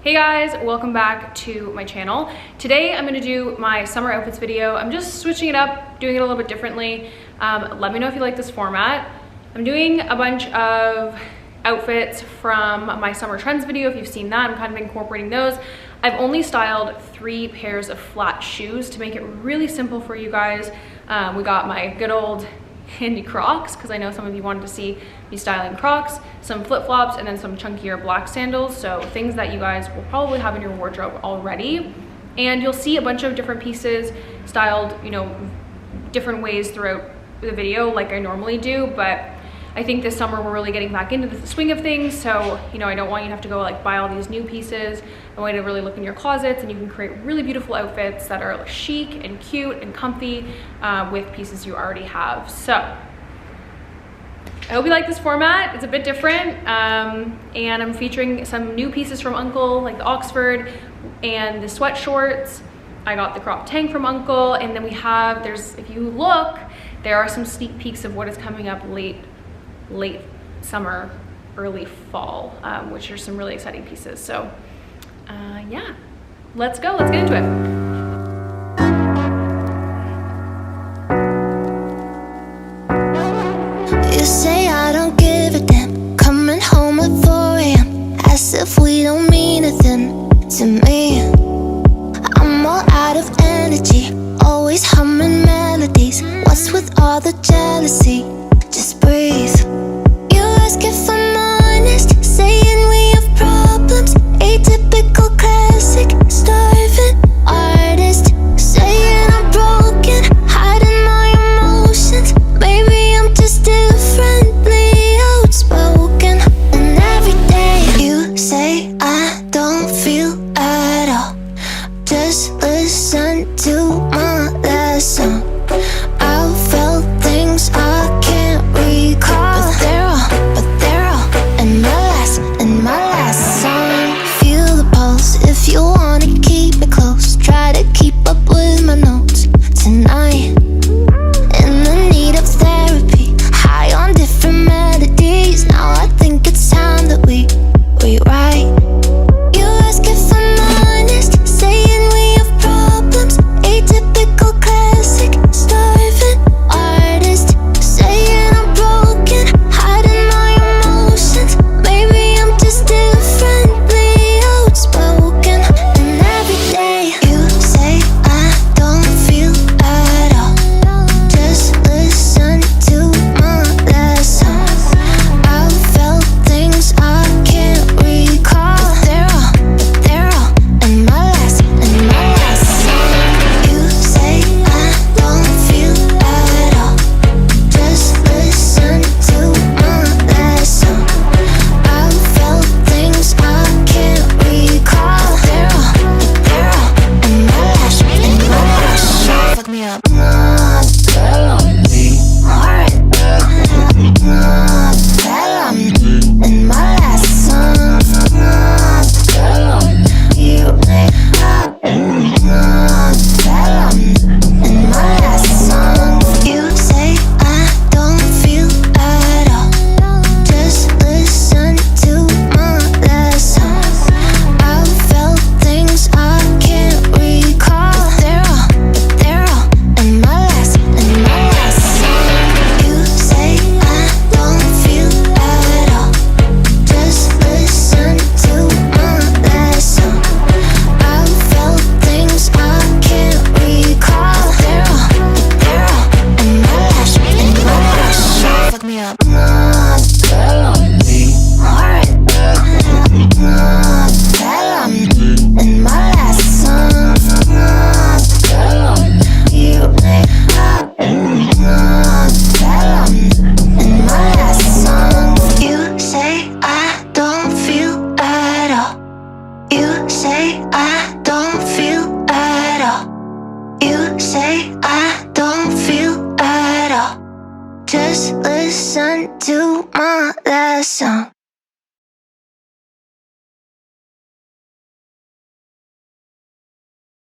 Hey guys, welcome back to my channel. Today I'm gonna do my summer outfits video. I'm just switching it up, doing it a little bit differently. Let me know if you like this format. I'm doing a bunch of outfits from my summer trends video. If you've seen that, I'm kind of incorporating those. I've only styled 3 pairs of flat shoes to make it really simple for you guys. We got my good old handy Crocs, because I know some of you wanted to see me styling Crocs, some flip-flops, and then some chunkier black sandals. So things that you guys will probably have in your wardrobe already. And you'll see a bunch of different pieces styled, different ways throughout the video like I normally do. But I think this summer we're really getting back into the swing of things. So, I don't want you to have to go buy all these new pieces. I want you to really look in your closets and you can create really beautiful outfits that are chic and cute and comfy with pieces you already have. So I hope you like this format. It's a bit different. And I'm featuring some new pieces from Uncle, like the Oxford and the sweat shorts. I got the crop tank from Uncle. And then if you look, there are some sneak peeks of what is coming up late summer, early fall, which are some really exciting pieces. So yeah, let's get into it. You say I don't give a damn, coming home at 4 a.m. as if we don't mean nothing to me. I'm all out of energy, always humming melodies. What's with all the jealousy? Just breathe. You ask if I'm honest, saying we have problems. Atypical classic, starving artist, saying I'm broken, hiding my emotions. Maybe I'm just differently outspoken. And every day you say I don't feel at all. Just listen to my last song. I felt things I can't recall, but they're all in my last song. Feel the pulse if you wanna keep me close. Try to keep up with my notes tonight. In the need of therapy, high on different melodies. Now I think it's time that we rewrite. You ask if I'm honest, saying we have problems. Atypical classic, starving artist, saying I'm broken, hiding my emotions. Maybe I'm just differently outspoken. And every day you say I don't feel at all. Just listen to my last song. I felt things I can't recall, but they're all in my last song. You say I don't feel at all. Just listen to my last song. I felt things I can't recall, but they're all in my last song. Fuck me up. Alright. In my last song. You in my last song. You say I don't feel at all. Just listen to my last song. I felt things I can't recall, but they're all in my last song. You say I don't feel at all. Just listen to my last song. I felt things I can't recall, but they're all in my last song. Fuck me up. Alright. In my last song. You in my last song. You say I don't feel at all. You say I don't feel at all. You say I don't feel at all. Just listen to my last song.